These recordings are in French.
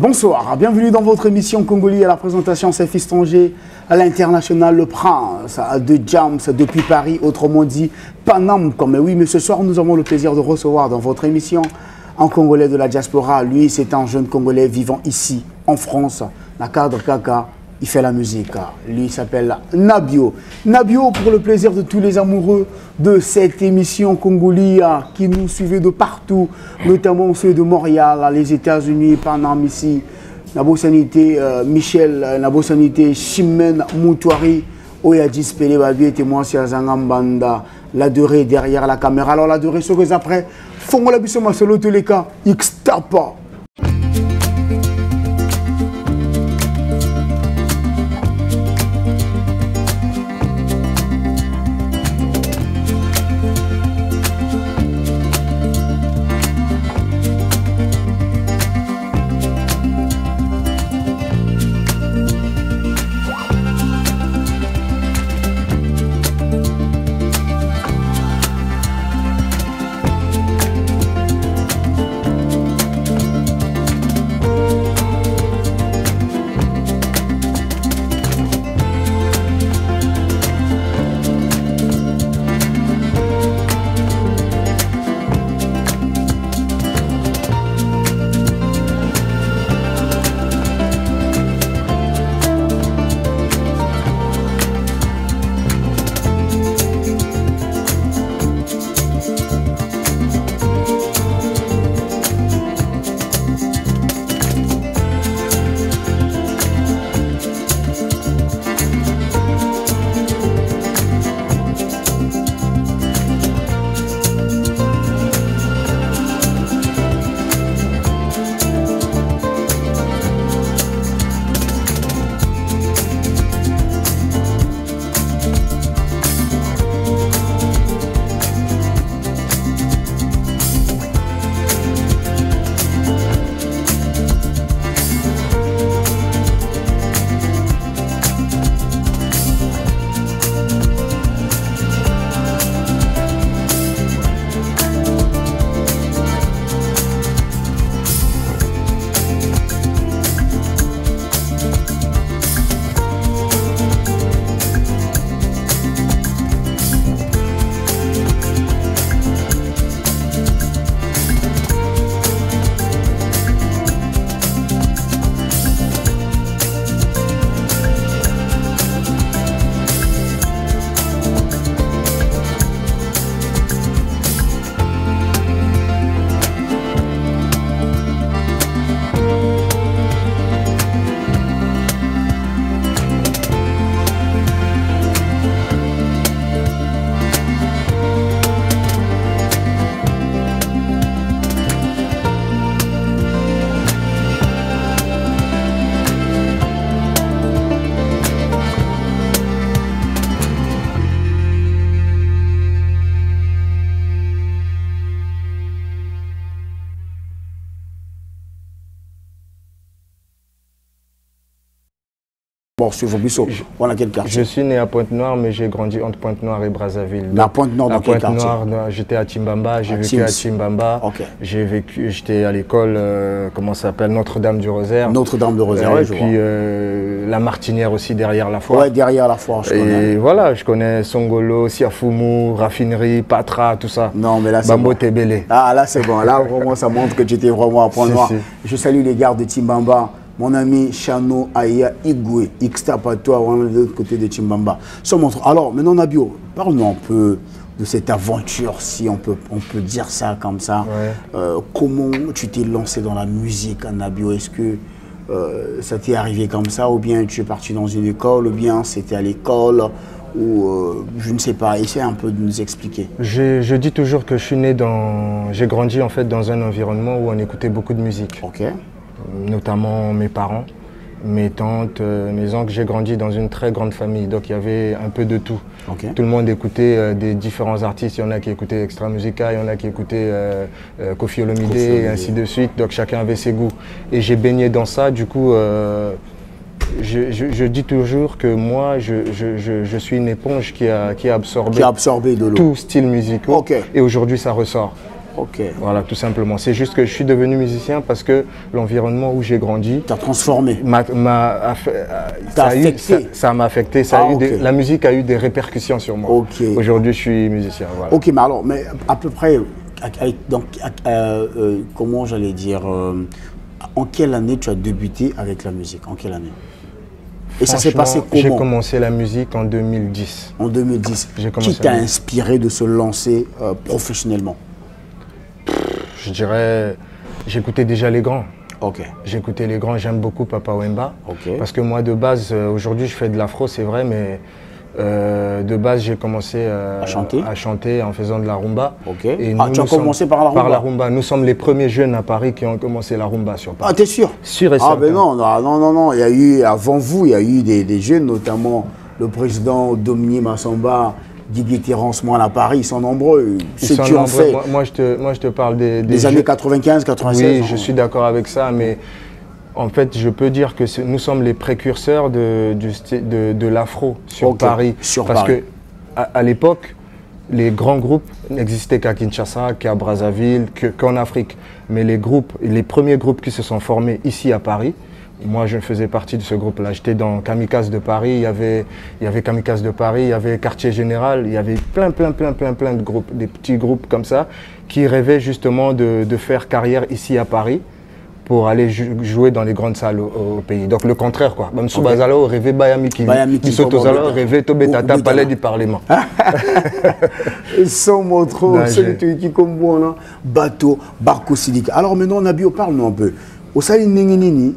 Bonsoir, bienvenue dans votre émission Congolais. À la présentation, c'est Fistonge, à l'international, le prince de Jams depuis Paris, autrement dit Panam. Comme oui, mais ce soir, nous avons le plaisir de recevoir dans votre émission un Congolais de la diaspora. Lui, c'est un jeune Congolais vivant ici, en France, la cadre Kaka. Il fait la musique. Lui, il s'appelle Nabio. Nabio, pour le plaisir de tous les amoureux de cette émission Congolais qui nous suivent de partout, notamment ceux de Montréal, les États-Unis, Panam ici, Nabo Sanité, Michel, Nabo Sanité, Chimène Moutouari, Oyadis Pele Babi et témoin Siazangambanda, la durée derrière la caméra. Alors la durée, ce que après, Fongo la Bissoma solo tous les cas, X-Tapa. Bon, sur vos buissons, on a quel quartier? Je suis né à Pointe-Noire, mais j'ai grandi entre Pointe-Noire et Brazzaville. À Pointe-Noire, dans quel quartier? J'étais à Timbamba, j'ai vécu à Timbamba. Okay. J'étais à l'école, comment ça s'appelle, Notre-Dame du Rosaire. Notre-Dame du Rosaire, oui, je vois. Et puis la Martinière aussi, derrière la foire. Ouais, derrière la foire, je connais. Et voilà, je connais Songolo, Siafoumou, Raffinerie, Patra, tout ça. Non, mais là, c'est Bambo bon. Tébélé. Ah, là, c'est bon. Là, vraiment, ça montre que tu étais vraiment à Pointe-Noire. Je salue les gars de Timbamba. Mon ami Chano Aya Igwe, X-Tapato, de l'autre côté de Timbamba. Alors, maintenant, Nabio, parle-nous un peu de cette aventure, si on peut dire ça comme ça. Ouais. Comment tu t'es lancé dans la musique, Nabio? Est-ce que ça t'est arrivé comme ça, ou bien tu es parti dans une école, ou bien c'était à l'école, ou je ne sais pas. Essaie un peu de nous expliquer. Je dis toujours que je suis né j'ai grandi en fait dans un environnement où on écoutait beaucoup de musique. Ok. Notamment mes parents, mes tantes, mes oncles. J'ai grandi dans une très grande famille, donc il y avait un peu de tout. Okay. Tout le monde écoutait des différents artistes. Il y en a qui écoutaient Extra Musica, il y en a qui écoutaient Koffi Olomide, et ainsi de suite. Donc chacun avait ses goûts. Et j'ai baigné dans ça, du coup, je dis toujours que moi, je suis une éponge qui a absorbé de l'eau. Tout style musical. Okay. Et aujourd'hui, ça ressort. Ok. Voilà, tout simplement. C'est juste que je suis devenu musicien parce que l'environnement où j'ai grandi... T'as transformé. Ça m'a affecté. La musique a eu des répercussions sur moi. Okay. Aujourd'hui, je suis musicien. Voilà. Ok, mais alors, mais à peu près, comment j'allais dire, en quelle année tu as débuté avec la musique? En quelle année? Et ça s'est passé comment? J'ai commencé la musique en 2010. En 2010. Qui t'a inspiré de se lancer professionnellement? Je dirais, j'écoutais déjà les grands. Ok. J'écoutais les grands, j'aime beaucoup Papa Wemba. Okay. Parce que moi, de base, aujourd'hui, je fais de l'afro, c'est vrai, mais de base, j'ai commencé à chanter en faisant de la rumba. Okay. Et tu as commencé par la rumba? Par la rumba. Nous sommes les premiers jeunes à Paris qui ont commencé la rumba sur Paris. Ah, t'es sûr? Sûr et certain. Ah, ben non. Il y a eu, avant vous, il y a eu des jeunes, notamment le Dominique Massamba, Didier Terrence, moi à Paris, ils sont nombreux. Ceux qui ont fait. Moi, je te parle des années 95, 96. Oui, je suis d'accord avec ça, mais en fait, je peux dire que nous sommes les précurseurs de l'afro sur Paris. Parce qu'à l'époque, les grands groupes n'existaient qu'à Kinshasa, qu'à Brazzaville, qu'en Afrique. Mais les premiers groupes qui se sont formés ici à Paris, moi, je faisais partie de ce groupe-là. J'étais dans Kamikaze de Paris, il y avait Kamikaze de Paris, il y avait Quartier Général, il y avait plein de groupes, des petits groupes comme ça, qui rêvaient justement de faire carrière ici à Paris pour aller jouer dans les grandes salles au pays. Donc le contraire, quoi. Bamsou Bazalo rêvait Bayamiki, Bisotozalo rêvait Tobetata, Palais du Parlement. Sans mon trop, celui qui comme bon, bateau, barco silica. Alors maintenant, Nabio, parle-nous un peu. Au Sali Nengenini,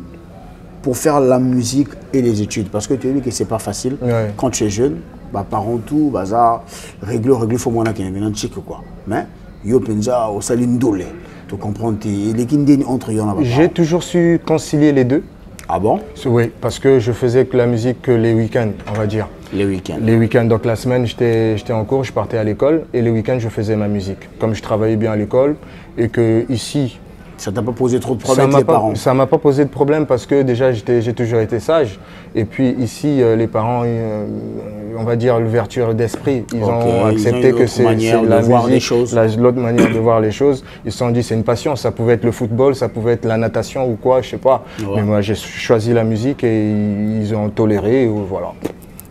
pour faire la musique et les études, parce que tu as vu que c'est pas facile quand tu es jeune, bah parents tout, bazar, régler faut moi qu'il y a un chic quoi. Mais yo penza au saline dole, tu comprends les kindini entre yo là. J'ai toujours su concilier les deux. Ah bon? Oui, parce que je faisais que la musique que les week-ends, on va dire. Les week-ends. Les week-ends, donc la semaine j'étais en cours, je partais à l'école et les week-ends je faisais ma musique. Comme je travaillais bien à l'école et que ici. Ça t'a pas posé trop de problèmes avec les parents? Ça m'a pas posé de problème parce que déjà j'ai toujours été sage. Et puis ici, les parents, on va dire l'ouverture d'esprit, ils ont accepté que c'est la musique, l'autre manière de voir les choses. Ils se sont dit c'est une passion, ça pouvait être le football, ça pouvait être la natation ou quoi, je sais pas. Ouais. Mais moi j'ai choisi la musique et ils ont toléré, voilà.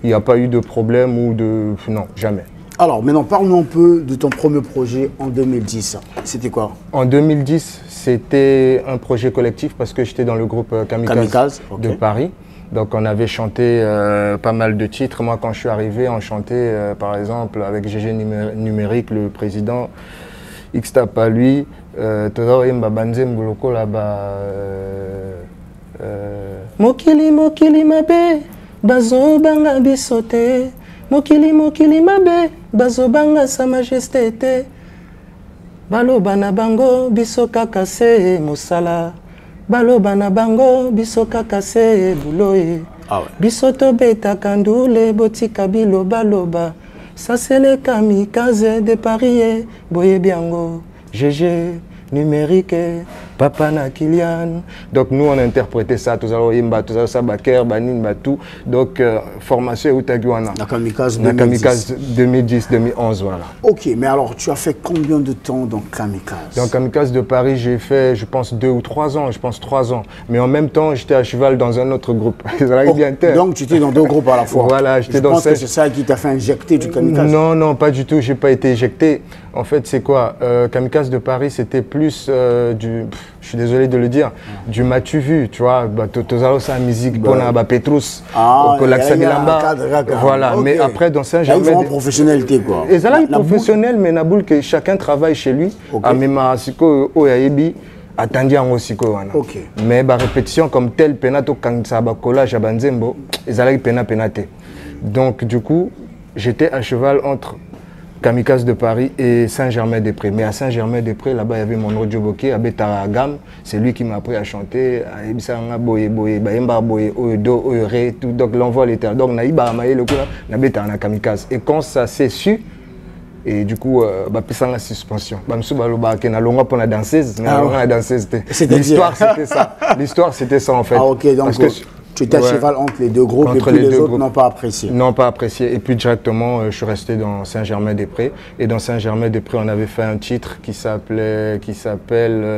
Il n'y a pas eu de problème ou de... Non, jamais. Alors maintenant, parle-nous un peu de ton premier projet en 2010. C'était quoi? En 2010, c'était un projet collectif parce que j'étais dans le groupe Kamikaze de Paris. Donc on avait chanté pas mal de titres. Moi, quand je suis arrivé, on chantait par exemple avec GG Numérique, le président, Xtapa lui, Tozaoyemba Banzem Bouloko là-bas. Mokili Mokili Mabe, Bazo Banga Bisote. Mokili Mokili Mabe, Bazo Banga Sa Majesté te. Baloba na bango biso kaka se mosala. Baloba na bango biso kaka se buloye. Biso tobeta kandule botika biloba loba. Ça c'est le Kamikaze de Paris, boye biango. GG Numérique, Papa na Kylian. Donc nous on a interprété ça, tous alors Imba, tous alors Sabaker, Banin, Batou. Donc formation Utaguana. Na Kamikaze 2010-2011, voilà. Ok, mais alors tu as fait combien de temps dans Kamikaze? Dans Kamikaze de Paris, j'ai fait, je pense 2 ou 3 ans, je pense 3 ans. Mais en même temps, j'étais à cheval dans un autre groupe. Donc tu étais dans 2 groupes à la fois. Voilà, j'étais dans. Je pense que c'est ça qui t'a fait injecter du Kamikaze. Non, non, pas du tout. J'ai pas été éjecté. En fait, c'est quoi? Kamikaze de Paris, c'était plus je suis désolé de le dire, du m'as-tu vu, tu vois, Tozalo sa musique, Bona Petrus, voilà, mais après dans Saint-Germain. Ils ont professionnalité quoi. Et ça là, professionnel, mais Naboul que chacun travaille chez lui, à Mema Siko Oyaebi, attendu en Osiko. Mais la répétition comme tel, Penato Kansaba Kola, Jabanzembo, ils allaient penate. Donc du coup, j'étais à cheval entre Kamikaze de Paris et Saint-Germain-des-Prés. Mais à Saint-Germain-des-Prés, là-bas, il y avait mon Rodio Boké, à Betaragam. C'est lui qui m'a appris à chanter. Donc l'envoi était. Donc, Naïba Amaye, le coup, na Betana Kamikaze. Et quand ça s'est su, et du coup, sans la suspension. La danseuse, l'histoire c'était ça. L'histoire c'était ça en fait. Ah ok, donc Tu étais à cheval entre les deux groupes et puis les autres n'ont pas apprécié. Non, pas apprécié. Et puis directement, je suis resté dans Saint-Germain-des-Prés. Et dans Saint-Germain-des-Prés, on avait fait un titre qui s'appelle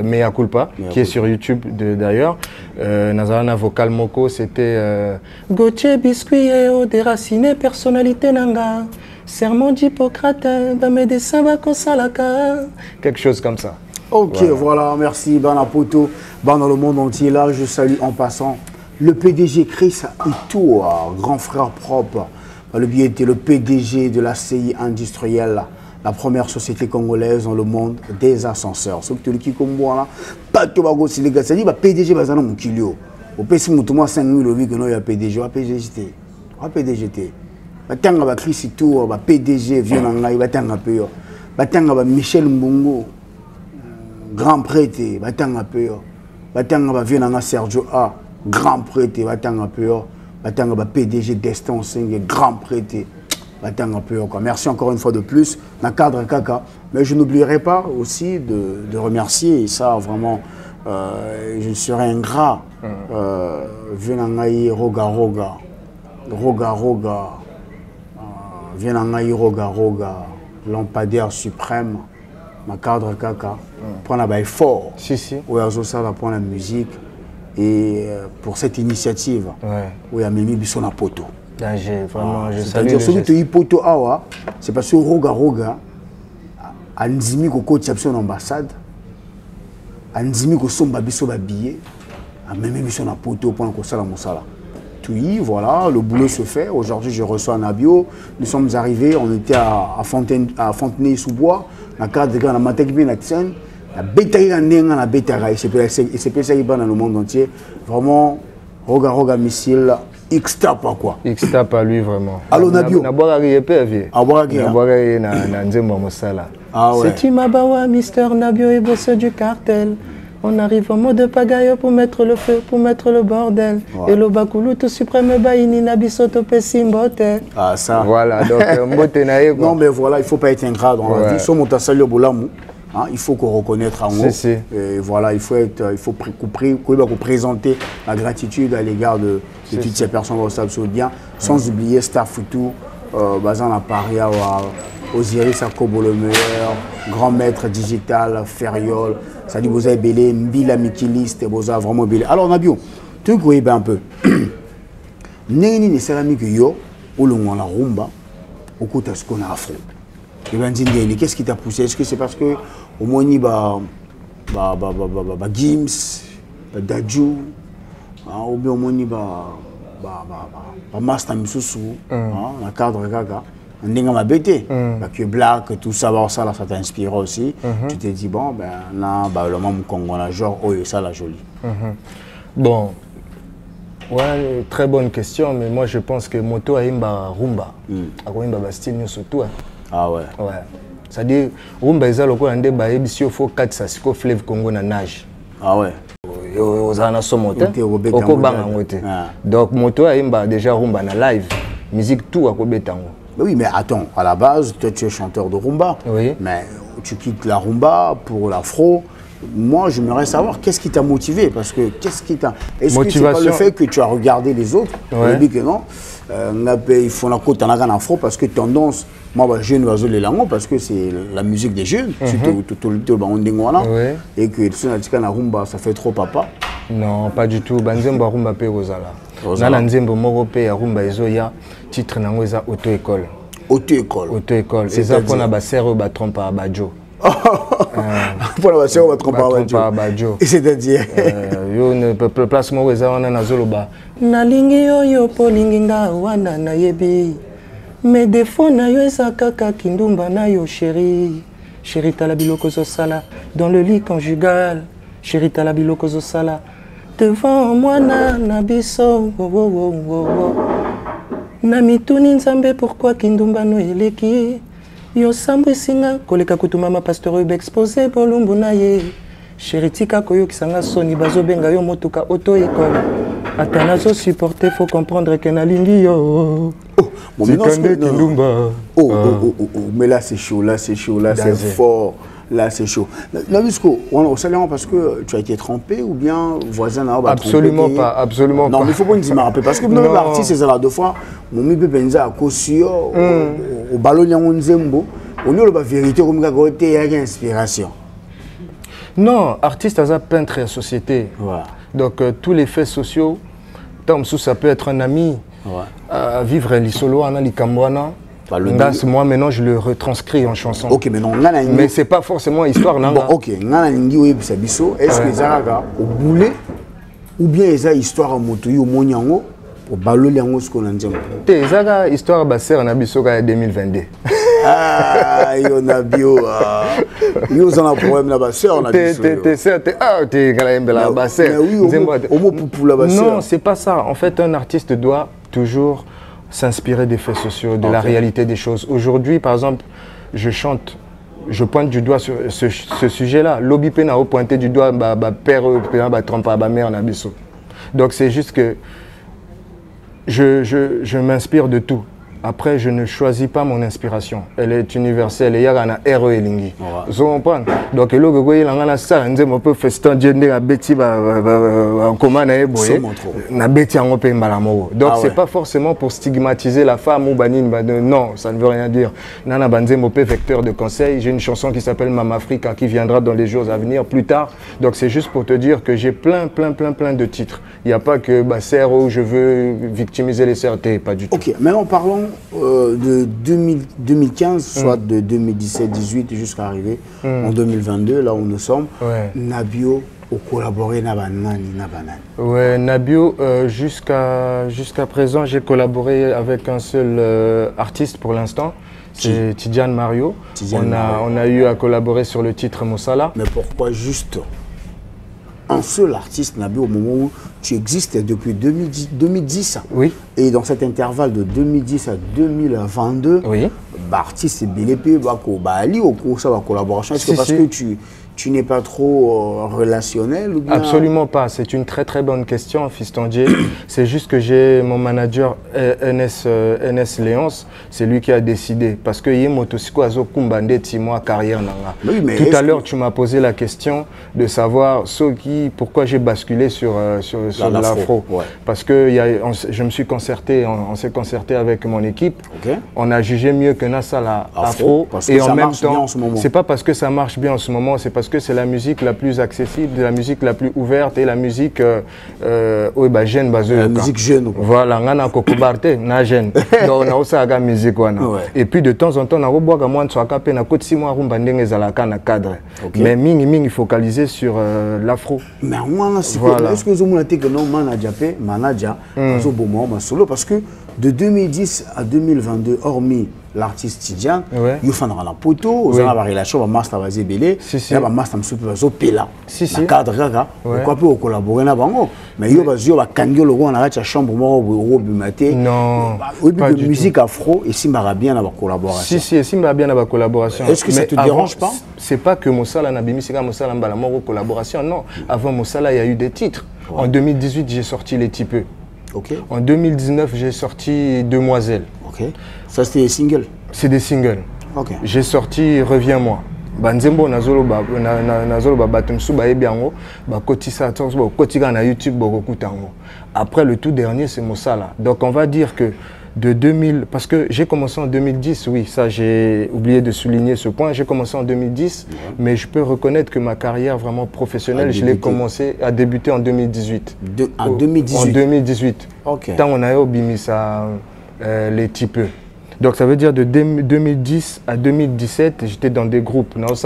Mea Culpa, qui est sur YouTube d'ailleurs. Nazarana Vocal Moko, c'était Gauthier Biscuit et déraciné personnalité nanga. Serment d'Hippocrate, médecin va consalaka. Quelque chose comme ça. Ok, voilà, merci Banapoto. Dans le monde entier, là, je salue en passant le PDG Chris Itour, grand frère propre. Le biais était le PDG de la CI industrielle, la première société congolaise dans le monde des ascenseurs. Ce que tu comme moi là, pas de bago si les gars, ça dit PDG bazana mon kilio. Au PC moutouma 5000 le que non il y a PDG, va PDG, va PDG. Batanga ba Chris Itour, ba PDG vient en ngai batanga peu. Batanga ba Michel Mbungo, grand prêtre, batanga peu. Batanga ba vient en Sergio A, grand prêtre, batanga peu. Batanga ba PDG Destin 5, grand prêtre. Batanga peu. Merci encore une fois de plus. Dans le cadre Kaka. Mais je n'oublierai pas aussi de remercier, et ça vraiment, je serai ingrat. Venangaï Roga Roga. Roga Roga. Venangaï Roga Roga. Lampadaire suprême. Ma cadre Kaka. Prendre un effort. Si. Oui, ça va prendre la musique. Et pour cette initiative, oui, à Mimi Bissona Poto. C'est-à-dire, celui qui est Poto Awa, c'est parce que Roga Roga, a Nzimi Koko Tchapson ambassade, a Nzimi Kosomba Bisso billet, a Mimi Bissona Poto pour un Sala Moussala. Puis voilà, le boulot se fait. Aujourd'hui, je reçois un abio. Nous sommes arrivés, on était à Fontenay-sous-Bois, dans le cadre de la Matekbi Natsen. La bétaille la bétaille, c'est spécial dans le monde entier. Vraiment, Roga missile, X-Tap quoi. X-Tap à lui vraiment. Allô Nabio. C'est Timabawa, Mister Nabio et boss du cartel. On arrive en mode pagaille pour mettre le feu, pour mettre le bordel. Et le Bakulu, tout suprême baïni nabisoto pessimbote. Ah ça. Voilà, donc non mais voilà, il ne faut pas être ingrat dans la vie. Somme Tassalio Boulamou. Il faut qu'on reconnaisse en haut. Et voilà, il faut présenter la gratitude à l'égard de toutes ces personnes au Stade Saoudien, sans oublier Starfoutou, Bazan Aparia, Osiris Akobo le meilleur, grand maître digital, Feriol, Sadi Boza Belé, Mbila Mikiliste, Boza vraiment belé. Alors Nabio, tu connais un peu. N'est ni céramique yo, ou l'on a la rumba, au côté de ce qu'on a afro. Qu'est-ce qui t'a poussé? Est-ce que c'est parce que au moins Gims, Dadju, ou bien au moins Master Misusu, la cadre Gaga, on est ma bêté, que Black, tout ça, ça t'a inspiré aussi. Tu t'es dit bon ben là, le monde Congo, genre oh ça la jolie. Bon. Ouais, très bonne question, mais moi je pense que Moto a imba rumba, a imba style surtout. Ah ouais. Ouais. C'est-à-dire, rumba est local ande ba ebisi il faut 4 sasiko fleuve Congo na nage. Ah ouais. Ozana somote. Oko banga ngote. Donc Moto a imba déjà rumba na live, musique tout akobetango. Oui, mais attends, à la base, toi tu es chanteur de rumba. Oui. Mais tu quittes la rumba pour l'afro. Moi, j'aimerais savoir qu'est-ce qui t'a motivé, parce que qu'est-ce qui t'a... Est-ce que c'est pas le fait que tu as regardé les autres? Oui. Que non. Il faut la côte en afro parce que tendance, moi, je ne vais pas parce que c'est la musique des jeunes, tout le et que si on a rumba, ça fait trop papa. Non, pas du tout. Banzemba rumba pe rozala. Nana nzembo moko pe ya rumba ezoya titre nango eza auto-école. Auto-école. Auto-école. C'est ça qu'on a ba serre ba trompe à Badjo. Pour la serre ba trompe à Badjo. Et c'est-à-dire yo ne place mo eza wana na zoloba. Nalingi yo polingi nga wana na yebi. Mais défaut na yo eza kaka kindumba na yo chérie. Chérie tala biloko zo sala dans le lit conjugal. Chérie tala biloko zo sala devant moi na biso. Na mituni nzambe pourquoi kindumba no eleki. Yo sambo singa koleka kutuma ma pasteur ube exposé bolumbu na ye. Chérie tika koyo kisanga soni bazo benga yo motuka auto école. Atana zo supporter faut comprendre que na lingi yo. Mais là c'est chaud, là c'est fort. Là, c'est chaud. Nabisco, on salue parce que tu as été trompé ou bien voisin n'a pas absolument pas, absolument pas. Non, mais il faut pas nous rappeler parce que même l'artiste, c'est là deux fois, mon mi peut penser à Kosio, au ballon Nzembo, on a la vérité comme il y a une inspiration. Non, artiste, c'est un peintre et société. Voilà. Donc, tous les faits sociaux, ça peut être un ami, vivre l'isolo, l'ikambwana. Moi, maintenant, je le retranscris en chanson. Ok, mais non, mais c'est pas forcément histoire. Bon, ok, est-ce que ça a au boulet ou bien ça histoire à moto au monyango au ballon yango ce qu'on a dit. C'est histoire basée en Abisoka 2022. Ah, yo Nabio, yo ça a un problème là-bas, sœur Nabio. T'es la basseur. Non, c'est pas ça. En fait, un artiste doit toujours s'inspirer des faits sociaux, de la réalité des choses. Aujourd'hui, par exemple, je chante, je pointe du doigt sur ce sujet-là. Lobby Pena a pointé du doigt père trompe ma mère Nabiso. Donc c'est juste que je m'inspire de tout. Après, je ne choisis pas mon inspiration. Elle est universelle. Il y a un RE et Lingi. Vous comprenez? Donc, il y a un ça, on peut faire un gender à Betty en commun. Donc, c'est pas forcément pour stigmatiser la femme ou banine. Non, ça ne veut rien dire. Nana Banzemo vecteur de conseil. J'ai une chanson qui s'appelle Mama Africa qui viendra dans les jours à venir plus tard. Donc, c'est juste pour te dire que j'ai plein de titres. Il n'y a pas que serre où je veux victimiser les CRT, pas du tout. Ok, maintenant parlons de 2015, soit de 2017-18 jusqu'à arriver en 2022, là où nous sommes. Nabio a collaboré avec Nani. Ouais, Nabio, jusqu'à présent, j'ai collaboré avec un seul artiste pour l'instant. C'est Tidiane Mario. On a eu à collaborer sur le titre Moussala. Mais pourquoi juste un seul artiste, Nabio, au moment où tu existes depuis 2010. Oui. Et dans cet intervalle de 2010 à 2022, artiste BLP, Ali au cours de la collaboration. Est-ce que parce que tu n'es pas trop relationnel ou bien... Absolument pas. C'est une très bonne question, Fistondier. C'est juste que j'ai mon manager NS Léonce, c'est lui qui a décidé. Parce que carrière. Tout à l'heure, tu m'as posé la question de savoir pourquoi j'ai basculé sur l'afro. Parce que je me suis concerté, on s'est concerté avec mon équipe. On a jugé mieux que Nassala afro. Et en même temps, c'est pas parce que ça marche bien en ce moment, c'est parce que c'est la musique la plus accessible, la musique la plus ouverte et la musique jeune. La musique jeune. Voilà, on a Kokobarte, na jeune. Donc on a aussi la musique. Et puis de temps en temps, on a rebois à moi de soakape na côté 6 mois rumbandenge zalaka na cadre. Mais mingi focalisé sur l'afro. Mais moi est-ce que vous avez dit que non manager solo parce que de 2010 à 2022 hormis l'artiste Tidiane, il faut faire la poteau, il y a la relation avec master Bazébélé, il y a master Msoupe Pela. Le cadre pourquoi peut collaborer là bango mais il y a kango logo on a la chambre au matin. Non. Pas de musique afro et si m'a bien la collaboration. Si m'a bien la collaboration. Est-ce que ça te dérange pas? C'est pas que Moussala n'a bimisika Moussala mbala moro collaboration non. Avant Moussala il y a eu des titres. En 2018 j'ai sorti Les Tipeux. En 2019, j'ai sorti Demoiselle. Ça, c'était des singles? C'est des singles. J'ai sorti Reviens-moi. Banzembo nazolo batumsu ba ebiango ba kotisa tonso kotika na YouTube bokokutango. Après le tout dernier c'est Moussala. Donc on va dire que de 2000 parce que j'ai commencé en 2010, oui, ça j'ai oublié de souligner ce point, j'ai commencé en 2010 mais je peux reconnaître que ma carrière vraiment professionnelle, je l'ai commencé à débuter en 2018. En 2018. En 2018. Tant on a eu Bimisa Les Tipeux. Donc ça veut dire de 2010 à 2017, j'étais dans des groupes. Donc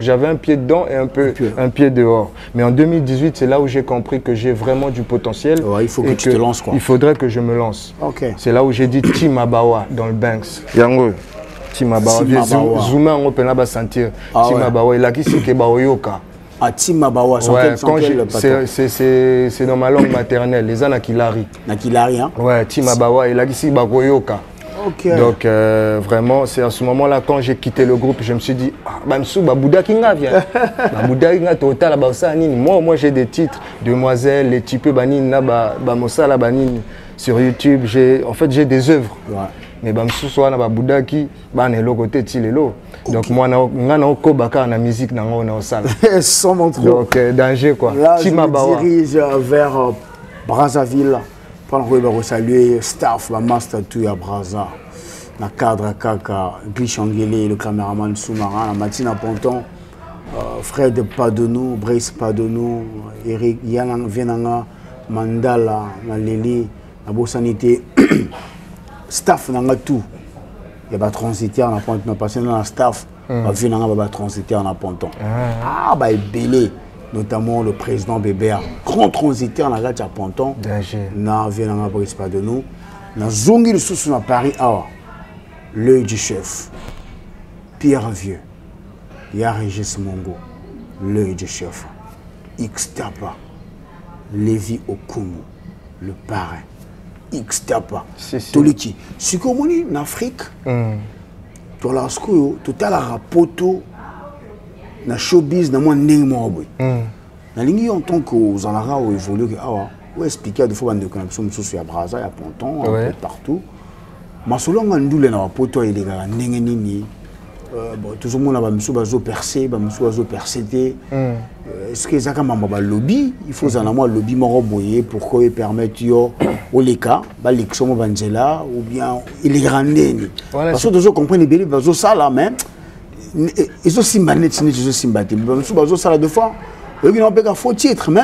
j'avais un pied dedans et un pied dehors. Mais en 2018, c'est là où j'ai compris que j'ai vraiment du potentiel. Il faut que tu te lances quoi. Il faudrait que je me lance. C'est là où j'ai dit Timabawa dans le Banks. Yango. Timabawa. Zouma on peut pas sentir. Timabawa. Il a qui c'est Kebaoyoka. Timabawa, c'est dans ma langue maternelle, les Anakilari. Nakilari, hein? Ouais, Timabawa, il a ici Bagoyoka. Donc vraiment, c'est à ce moment-là, quand j'ai quitté le groupe, je me suis dit, Bouddha Kinga vient. Bouddha Kinga total, moi j'ai des titres, Demoiselle, Les Tipeux, Banine, Bamossala, Banine. sur YouTube, en fait j'ai des œuvres. Ouais. Mais bamsusu wana babudaki bana eloko te ti lelo. Donc moi ngana okobaka na musique na ngona osala. Sans mon trop. Donc danger quoi. Là je me dirige vers Brazzaville pour saluer staff la master tout à Brazza. Na cadre kaka Glishangele le caméraman sous-marin la Matina Ponton. Fred Padonou, Brice Padonou, Eric Yanang Vienanga, Mandala, Maleli, la Bossanité, staff nanga tout. Il y a des transitaires, on a passé dans la staff, Vienanga va transiter en Ponton. Ah, bah, belé, notamment le président Bébéa, grand transitaire dans la Ponton. Na Vienanga Brice Padonou, na Zongi le sous à Paris, l'œil du chef, Pierre Vieux. Il y a Régis Mongo, l'œil du chef, X-Tapa, Lévi Okumu, le parrain, X-Tapa, Toliki. Ce qu'on dit en Afrique, tout à la rapoto, na showbiz, na moi n'aimons pas. Na ligne en tant que aux alara ou évolué, ou expliquer de fois de connexion sur à Brazza, à Ponton, partout. Mais selon moi, nous les rapoto et les gars n'aimons tout le monde a percé, percé. Est-ce que ça a lobby? Il faut un lobby moroboyer pour qu'il permette au leka, l'élection Vanzela ou bien il est grandé. Parce que les gens comprennent bien, ils ça là même. Ils ont simbané, ils ont simbané. Ils ont ça là deux fois. Ils n'ont pas faux titre, mais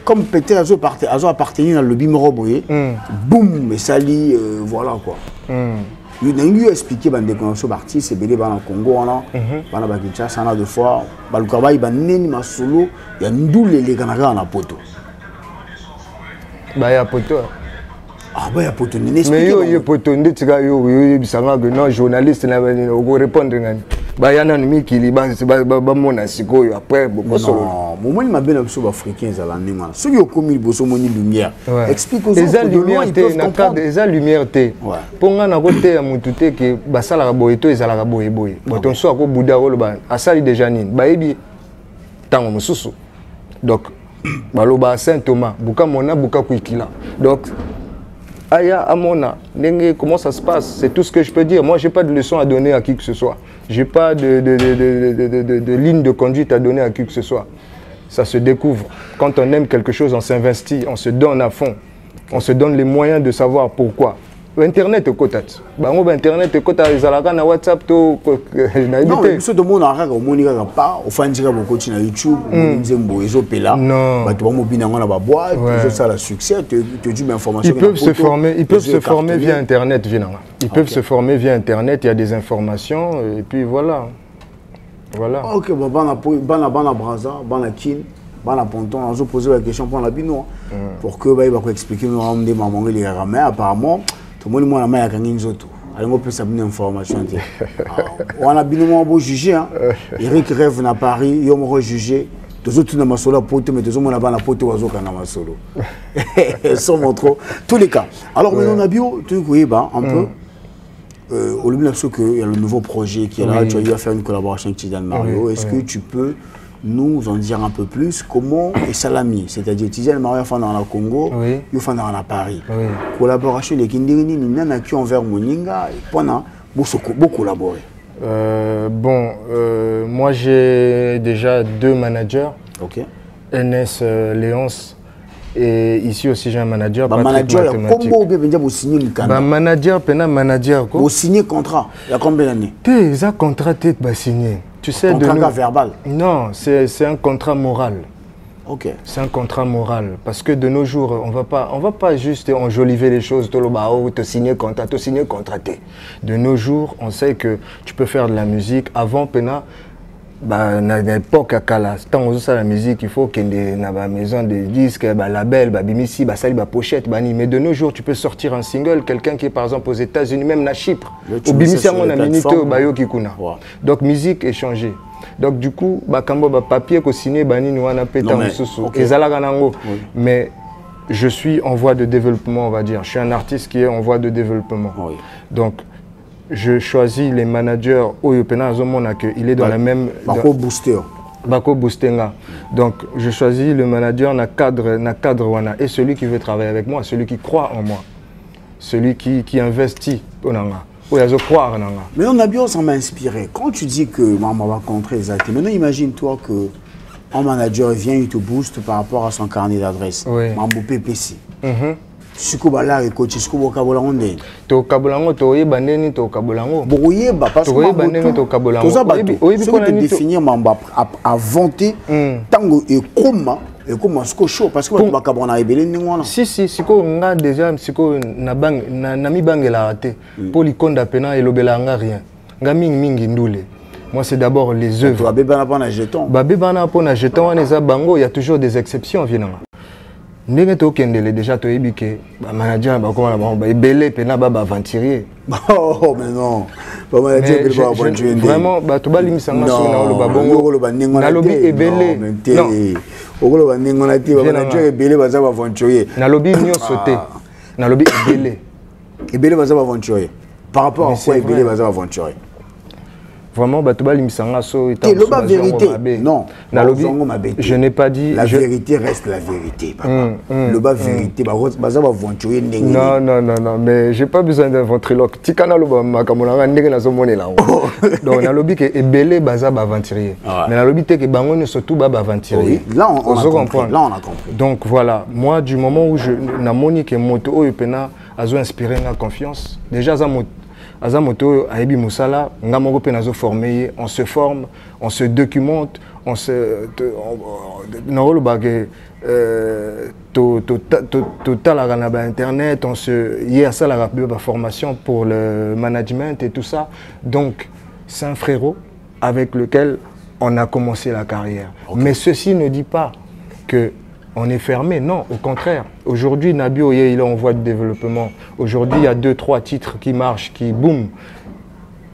comme peut-être ils ont appartenu à lobby moroboyer, boum, mais ça lit, voilà quoi. Il a expliqué que les connexions artistes, c'est bien dans le Congo, dans le Kinshasa, deux fois, dans le Kabaï, dans le solo, il y a une doule les Canadiens en poto. Il y a poto. Ah, il y a poto. Mais il y a poto, il y a un journaliste qui répondre. Il y a un ami qui est après. Non, moi, je suis un africain. Ceux qui ont commis le lumière, explique aux autres. Les lumières, pour nga côté mutute que basala boyeto ezala boye boye. Boton so ko buda ko ba asali déjà nini. Ba yebi tango mususu. Donc baloba Saint Thomas, buka mona buka kuikila. Donc aya amona, comment ça se passe? C'est tout ce que je peux dire. Moi, j'ai pas de leçon à donner à qui que ce soit. J'ai pas de ligne de conduite à donner à qui que ce soit. Ça se découvre. Quand on aime quelque chose, on s'investit, on se donne à fond. On se donne les moyens de savoir pourquoi. Internet est coté. Internet est coté. Na WhatsApp to na non, mais ce monde a au monde pas au fan dire beaucoup sur YouTube, nzembo ezopela. Ba to mo bina ngona ba boîte, ça la succès, te dis information. Ils peuvent se former via Internet vinanga. Ils peuvent se former via Internet, il y a des informations et puis voilà. Voilà. OK, bon bana Brazza, bana Kin. Bana Ponton, on a posé la question pour la bino pour que bah il va expliquer nous on des mamans les ramais apparemment tout le monde moi la main a gagné zoto. Alors on peut savoir une information. On a bien beau juger hein. Eric rêve na Paris, il me juger. Tous autres na masolo pote mais tous on a bana pote wazo kana masolo. Sans trop tous les cas. Alors maintenant on a bio tu vois bah un peu au lieu de qu'il y a le nouveau projet qui est là, tu vas faire une collaboration avec Tidiane Mario. Est-ce que tu peux nous en dire un peu plus comment est Salami, c'est-à-dire Tidiane Mario fait dans le Congo, il fait dans Paris. Collaboration les Kindirini, nous n'avons qui envers Moninga et pendant beaucoup collaborer. Moi j'ai déjà 2 managers. NS Léonce et ici aussi j'ai un manager. Manager, comment vous signez le contrat? Manager, vous signez contrat. Il y a combien d'années? Tu as un contrat signé. Tu sais, contrat verbal? Non, c'est un contrat moral. Ok. C'est un contrat moral. Parce que de nos jours, on va pas juste enjoliver les choses. Te signer contrat. De nos jours, on sait que tu peux faire de la musique. Avant, Pena, à l'époque, quand on fait la musique, il faut qu'il y ait une maison de disques, label, bimisi, sali, pochette, mais de nos jours, tu peux sortir un single, quelqu'un qui est par exemple aux États-Unis, même à Chypre, au bimisi, on a minité au bayo kikuna. Donc musique est changée. Donc du coup, papier qu'on signe, nous on a pété en sous. Mais je suis en voie de développement, on va dire. Je suis un artiste qui est en voie de développement. Donc je choisis les managers au Yopena Azomona que il est dans la même Bako Boostenga. Donc je choisis le manager na cadre wana et celui qui veut travailler avec moi, celui qui croit en moi. celui qui investit au nanga. Oui, je crois nanga. Mais on a bien, ça m'a inspiré. Quand tu dis que maman va contrer les actes, maintenant imagine-toi que un manager vient, il te booste par rapport à son carnet d'adresse. Oui. Mambo PPC. Sikoubala et coach, Sikoubokabola Onde. To kabolango to yebandeni to kabolango. Bouyeba parce que yebandeni to kabolango. Tout ça ce que tu définir mamba à vanter tango et comment ce que chaud parce que tu vas kabona rebelle ningwana. Si siko nga déjà siko na bang na mi bangela raté. Pour likonda pena elobela nga rien. Nga mingi ndule. Moi, c'est d'abord les œuvres. Babé bana pona jeton. Babé bana pona jeton, on est à Bango, il y a toujours des exceptions, viens. Ndenge to kendele déjà to ebike ba manager ba comment là ba belé pena ba aventurier. Oh mais non. Ba manager ba aventurier. Vraiment ba to ba limisanga so na lo ba bongo. Na lobi ebele. Non. Okolo ba ningona ti ba manager ebele ba za ba aventurier. Na lobi nyo sauté. Na lobi ebele. Ebele ba za ba aventurier. Par rapport à quoi ebele ba za ba aventurier. Vraiment, Batouba Limisanga so est en vérité. Non, je n'ai pas dit. La vérité reste la vérité, papa. Le bas vérité, non, mais j'ai pas besoin d'un ventriloque. Tikana lo ba makamolanga ndenge na zomone là. Donc na lobi que ebele baza ba aventurier. Mais na lobi te que bango ne surtout ba aventurier. Là on a compris. Donc voilà, moi du moment où je na moni que moto o pena azo inspirer la confiance. Déjà ça Azamoto, Aebi Moussala, Ngamoko Penazo formé, on se forme, on se documente, on se. Total internet, on se. Il y a ça la formation pour le management et tout ça. Donc, c'est un frérot avec lequel on a commencé la carrière. Okay. Mais ceci ne dit pas que. On est fermé, non, au contraire. Aujourd'hui, Nabio, il est en voie de développement. Aujourd'hui, il y a 2-3 titres qui marchent, qui boum.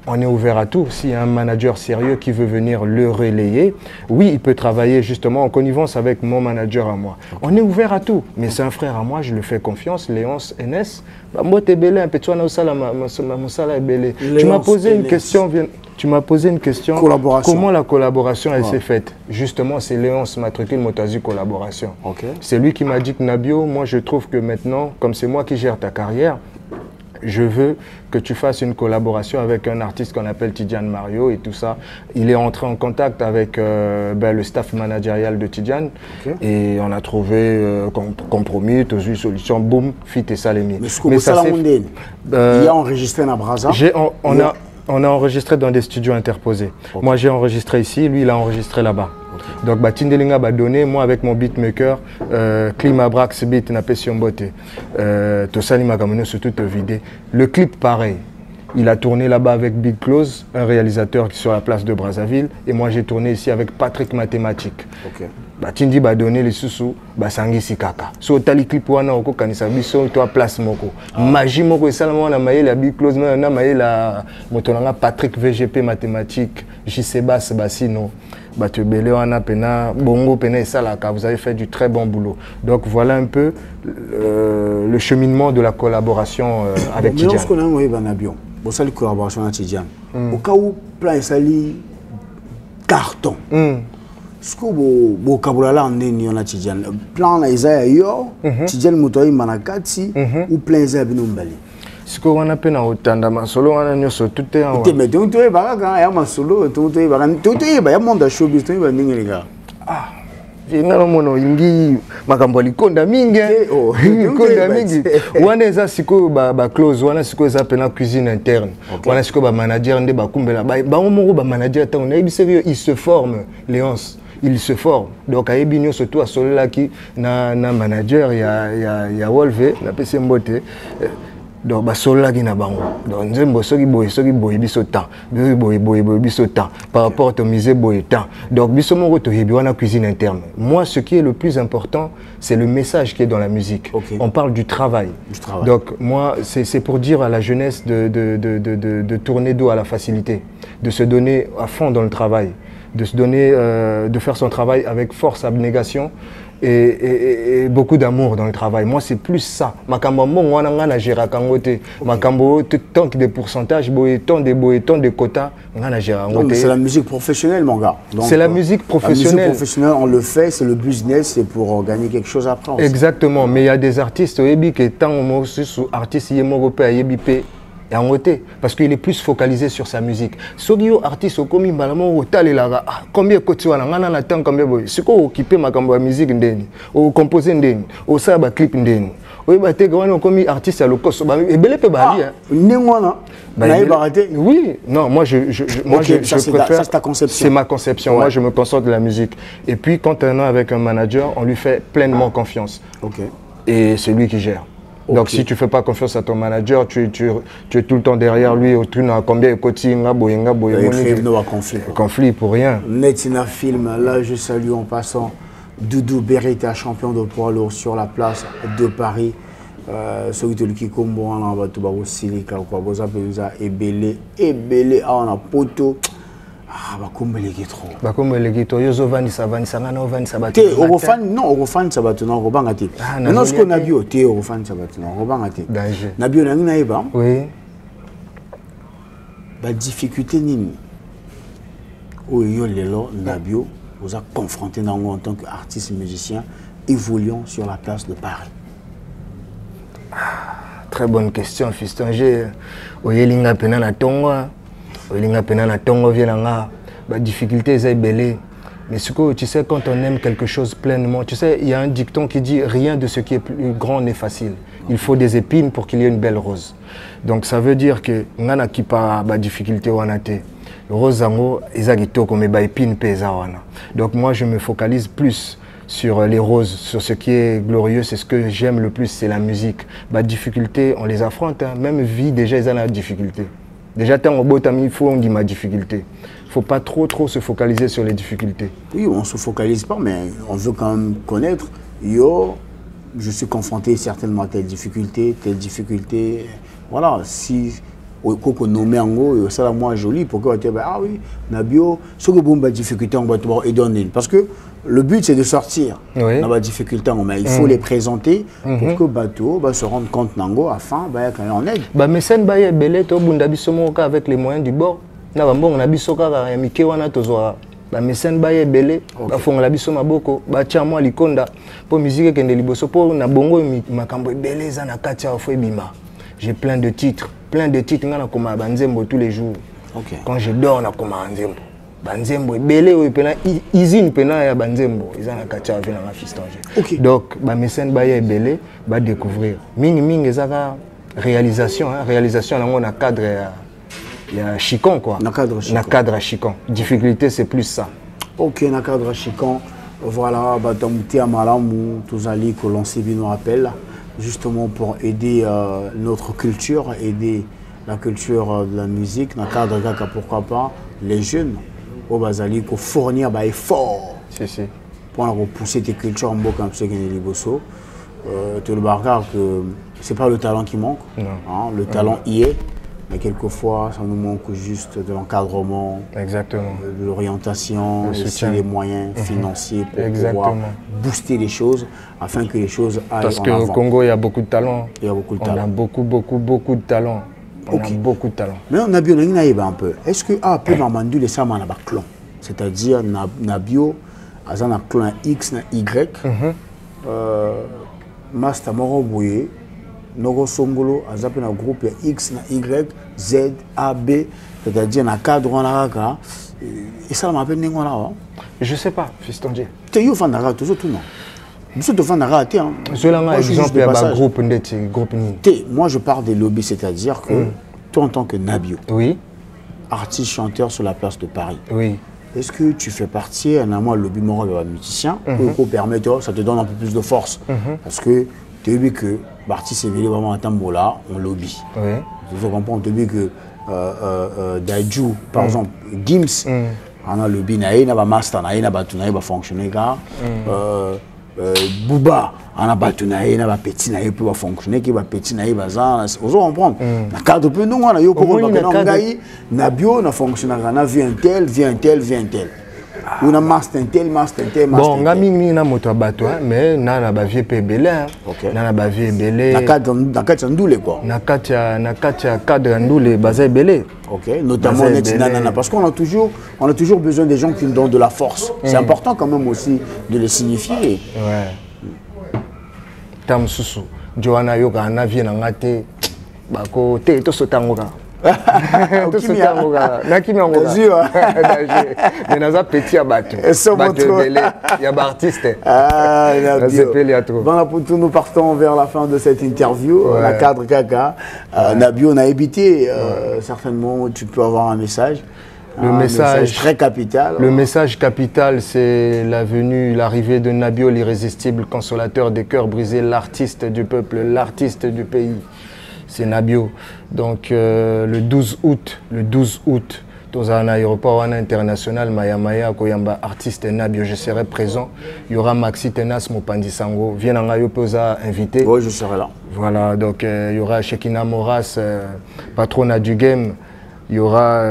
On est ouvert à tout. S'il y a un manager sérieux qui veut venir le relayer, oui, il peut travailler justement en connivence avec mon manager à moi. On est ouvert à tout. Mais c'est un frère à moi, je le fais confiance, Léonce NS. Moi, t'es belé, un peu toi, tu m'as posé une question. Tu m'as posé une question. Comment la collaboration elle s'est faite? Justement, c'est Léonce Matricule Motazu Collaboration. Okay. C'est lui qui m'a dit que Nabio, moi je trouve que maintenant, comme c'est moi qui gère ta carrière, je veux que tu fasses une collaboration avec un artiste qu'on appelle Tidiane Mario et tout ça. Il est entré en contact avec le staff managérial de Tidiane et on a trouvé compromis, une solution, boum, fit et Salemi. Mais ça il a enregistré dans Braza. On a enregistré dans des studios interposés. Okay. Moi, j'ai enregistré ici, lui, il a enregistré là-bas. Okay. Donc, Tindelinga m'a donné, moi, avec mon beatmaker, Climabrax Beat, n'a pas si on botte. Tout ça, il m'a amené surtout vidé. Le clip, pareil. Il a tourné là-bas avec Big Close, un réalisateur qui est sur la place de Brazzaville. Et moi, j'ai tourné ici avec Patrick Mathématique. Okay. Tindi ba donné les sous basangi sikaka. So tali clip wana oko kanisa biso toi place moko. Magie moko esalama na maye la Big Close na maye la motonanga Patrick VGP mathématique, Jisebas Basino. Batu belé wana pena bongo pena esalaka. Vous avez fait du très bon boulot. Donc voilà un peu le cheminement de la collaboration avec Tidiane. Mais on connaît moi Banabion. Bon ça la collaboration avec Tidiane. Au cas où plan esali carton. Ce que vous kabulala ndeni na Tidiane plan na Isaiah yo Tidiane mutoi manakati ou plan Isaiah binumbali ce que on appelle na otanda masolo wana nyoso tout est en mais donc tu es baka ya masolo tout est ba ya monde showbiz to ba ndingi nga ngalo mono ingi makambo likonda mingi likonda mingi wana eza siko ba close wana siko eza pena cuisine interne wana siko ba manager nde ba kumbela ba moko ba manager ta on a il se forme Léonce. Il se forme. Donc, à Ebigno, surtout à Solaki, na manager, il y a Wolve, na PC Mbote. Donc, bah, Solaki na bango. Donc, Nzembo, soki boy, biso temps. Biso temps. Par rapport au musée boy temps. Donc, biso moro to yebi wana cuisine interne. Moi, ce qui est le plus important, c'est le message qui est dans la musique. Okay. On parle du travail. Donc, moi, c'est pour dire à la jeunesse de tourner dos à la facilité, de se donner à fond dans le travail. De se donner, de faire son travail avec force, abnégation et beaucoup d'amour dans le travail. Moi, c'est plus ça. Makambo mon wana ngana gera kangote. Makambo tant de pourcentage, tant de quotas, ngana gera kangote. C'est la musique professionnelle, mon gars. C'est la musique professionnelle. La musique professionnelle, on le fait, c'est le business, c'est pour gagner quelque chose après. Exactement, mais il y a des artistes qui tant artiste européen yebipe. Parce qu'il est plus focalisé sur sa musique. Si vous êtes artiste, combien de côtés combien si vous occupez ma musique, vous composez, vous savez un clip, vous êtes artiste à l'occasion. Oui, non, moi je préfère. C'est ta conception. C'est ma conception. Ouais. Moi je me concentre de la musique. Et puis quand on est avec un manager, on lui fait pleinement confiance. Et c'est lui qui gère. Donc si tu ne fais pas confiance à ton manager, tu es tout le temps derrière lui, tu n'as combien de côtés, conflit pour rien. Netina Film, là je salue en passant Doudou Beretta, champion de poids lourd sur la place de Paris. Celui qui combo en va tout bas silica quoi, vous appelez ça ebele en poto. Ah, bah comme les trop. Bah comme les trop. Yo zovani savani sangana ovani sabati. Te orofan non orofan sabati non robangati. Non ce qu'on a bio te orofan sabati non robangati. Nabio na ngina eba. Oui. Bah difficulté nini. O yo lelo Nabio vous a confronté en tant qu'artiste musicien évoluant sur la place de Paris. Très bonne question, fiston. J'ai oyelinga pena na tongo. Oyelinga pena na tongo vienanga. Ba difficulté est belé. Mais ce que tu sais, quand on aime quelque chose pleinement, tu sais, il y a un dicton qui dit rien de ce qui est plus grand n'est facile. Il faut des épines pour qu'il y ait une belle rose. Donc ça veut dire que ngana qui pas ba difficulté wanate. Rose zango ezagito comme ba épine pesa wana. Donc moi je me focalise plus sur les roses, sur ce qui est glorieux, c'est ce que j'aime le plus, c'est la musique. Bah, difficulté, on les affronte, hein. Même vie, déjà, ils ont la difficulté. Déjà, tant au beau temps, il faut on dit ma difficulté. Il ne faut pas trop se focaliser sur les difficultés. Oui, on ne se focalise pas, mais on veut quand même connaître. Yo, je suis confronté certainement à telle difficulté. Voilà, si on nomme en haut, ça la moins joli, pourquoi tu dis, ah oui, Nabio, ce que bon, difficulté, on va te parce que le but, c'est de sortir dans la difficulté. Mais il faut les présenter pour que bateau se rende compte nango afin quand on aide. Mais c'est un belé, avec les moyens du bord. On a bisoka ya mike wana tozwa ba mesen ba belé ba fongola biso maboko ba tia moi likonda po musique kende liboso po na bongo makambo belé za na kati ya fo ebima. J'ai plein de titres ngana koma banzembo tous les jours. Quand je dors na koma banzembo. Banzembo belé o pena usine pena ya banzembo ils na kati ya vena na fistonge. Donc ba mesen ba belé ba découvrir. Mingi ezaka réalisation nango na cadre il y a Chicon quoi. Na cadre à Chicon. Difficulté c'est plus ça. Ok, na cadre à Chicon. Voilà, Batamouti Amalamu, Touzali, que l'on s'est nous rappelle, justement pour aider notre culture, aider la culture de la musique. Na cadre Gaka, pourquoi pas, les jeunes, au Bazali, pour fournir des efforts. Pour repousser tes cultures en beau comme ce qui est Liboso. Tu le bargar que c'est pas le talent qui manque. Hein, le talent y est. Mais quelquefois, ça nous manque juste de l'encadrement, de l'orientation, aussi les moyens financiers pour pouvoir booster les choses afin que les choses aillent en avant. Parce qu'au Congo, il y a beaucoup de talent. Il y a beaucoup de talent. On a beaucoup de talent. On a beaucoup de talent. Mais Nabio, un peu. Est-ce que peu Mamandou les Sama n'a pas clan? C'est-à-dire Nabio, a un clan X, Y, Master Moro Bouye. Nogo Songolo, a un groupe X, Y, Z, A, B, c'est-à-dire un cadre en Araka. Et ça m'appelle Nengola. Je sais pas, fiston Dieu. Tu es fan d'Araka, toujours tout non. Je te fan d'Araka, hein. Je l'ai un exemple, il y a un groupe. Moi, je parle des lobbies, c'est-à-dire que toi, en tant que Nabio, artiste chanteur sur la place de Paris, est-ce que tu fais partie d'un lobby moral de musicien pour permettre, ça te donne un peu plus de force? Parce que tu as vu que l'artiste est vraiment à Tambola, on lobby. Je comprends, tu as vu que Daiju, par exemple, Gims, on a lobby, on a master, on a fonctionner. Bouba, on a batunaï, on a petit naï pour fonctionner, qui va petit naï bazar. Vous comprenez? Na cadre peu non, on a yo comment Nabio, on a fonctionné, on a vu un tel. On a master tel. Bon, on a mis na moto bateau, mais na na ba vie pe belé. Na na ba vie belé. Na quatre ndoule quoi. Na quatre cadre ndoule bazé belé. OK, notamment parce qu'on a toujours besoin des gens qui nous donnent de la force. C'est important quand même aussi de le signifier. Ouais. Tam susu. Joana yoka na vie na ngate bako te to sotangoka. Mais dans un petit abattu. Il y a artiste. Voilà, pour tout, nous partons vers la fin de cette interview. La cadre Kaka. Nabio, on a évité. Certainement, tu peux avoir un message. Le message très capital. Le message capital, c'est l'arrivée de Nabio, l'irrésistible consolateur des cœurs brisés, l'artiste du peuple, l'artiste du pays. C'est Nabio. Donc le 12 août, dans un aéroport international, Maya Koyamba, artiste Nabio, je serai présent. Il y aura Maxi Tenas Mopandisango. Viens en Ayoposa invité. Oui, je serai là. Voilà, donc il y aura Shekina Moras, patronat du game. Il y aura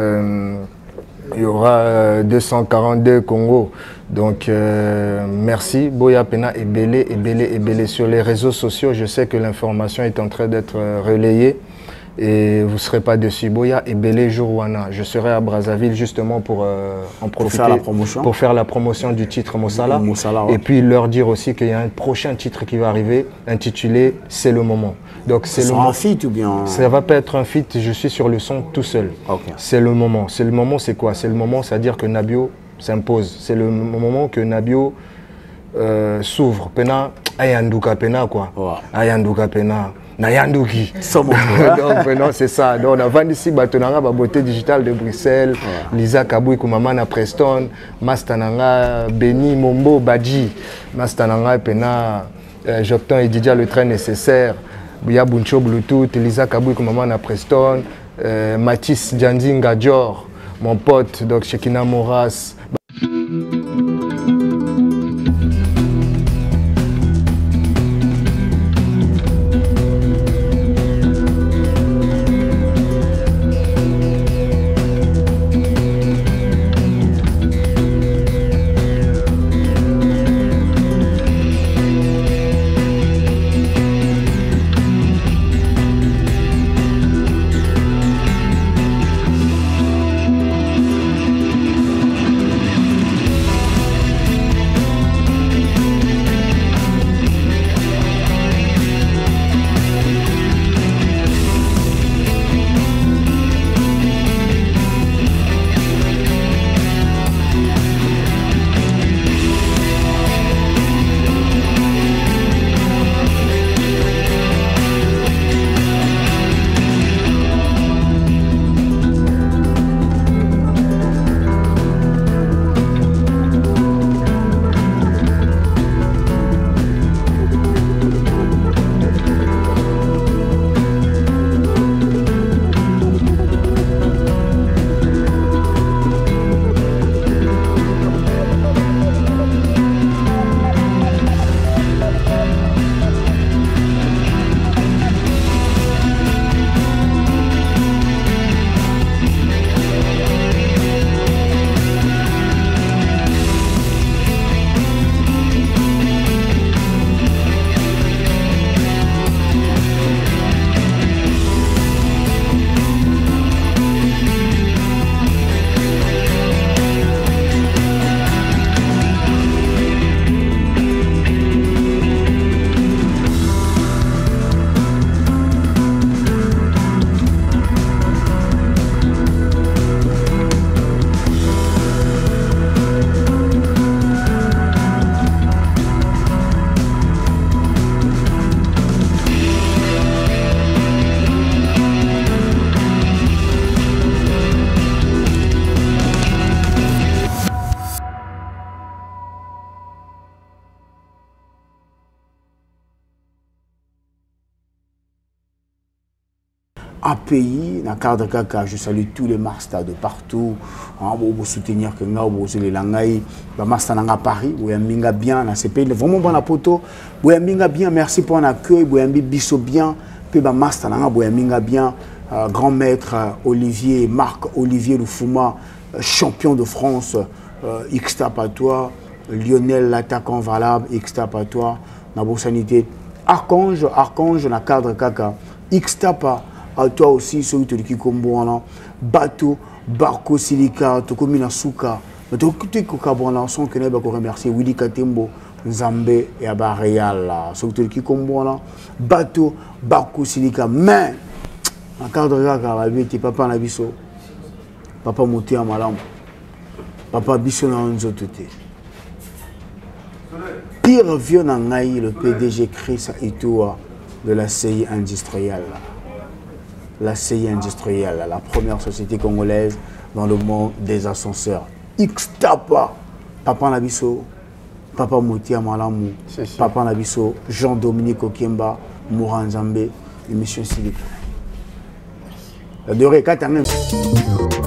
242 Congo. Donc merci. Boya Pena est belé sur les réseaux sociaux. Je sais que l'information est en train d'être relayée et vous ne serez pas dessus. Boya est belé Jourouana. Je serai à Brazzaville justement pour en profiter pour faire la promotion du titre Mossala. Ouais. Et puis leur dire aussi qu'il y a un prochain titre qui va arriver intitulé C'est le moment. Donc c'est un feat ou bien? Ça va pas être un feat, je suis sur le son tout seul. Okay. C'est le moment. C'est le moment, c'est quoi? C'est le moment, c'est-à-dire que Nabio s'impose. C'est le moment que Nabio s'ouvre. Pena, ayanduka pena quoi. Wow. Ayanduka pena. Nayanduki. Donc non, c'est ça. Donc on a vendu ici Batonanga, Beauté Digitale de Bruxelles, Lisa Kabouy Koumamana Preston, Mastananga, Beni Mombo Badji, Mastananga Pena, Jocton et Didia le train nécessaire. Bouya Buncho Bluetooth, Lisa Kabouy Koumamana Preston, Mathis Djandinga Dior, mon pote, donc Shekina Moras. pays, dans le cadre de Kaka, je salue tous les masters de partout. Pour soutenir que nous avons les langues, les masters à Paris, vous avez bien dans ces pays. Vraiment bon à poto, vous avez bien, merci pour l'accueil, vous avez bien, puis les masters vous avez bien, grand maître Olivier, Marc Olivier Lufuma, champion de France X-Tap à toi, Lionel l'attaquant valable, X-Tap à toi, Nabo Sanité, Archange, na cadre kaka, X-Tap à toi aussi, celui qui combo, Bateau, Barco Silica, Tokomi Nasuka, mais tout le monde son que nous remercier Willy Katembo, Nzambe et Abaréal, celui qui combo, Bateau, Barco Silica, mais en cadre kaka, papa Nabiso, papa Mouti à Malam. Papa Bisso na nzotote. Pire vieux nangaï, le PDG Chris Itoua de la CI industrielle. La CI industrielle, la première société congolaise dans le monde des ascenseurs. X-Tapa, Papa Nabiso, Papa Moutia Malamou, Papa Nabiso, Jean-Dominique Okemba, Mouran Zambé, émission Silica. La durée 4 ans.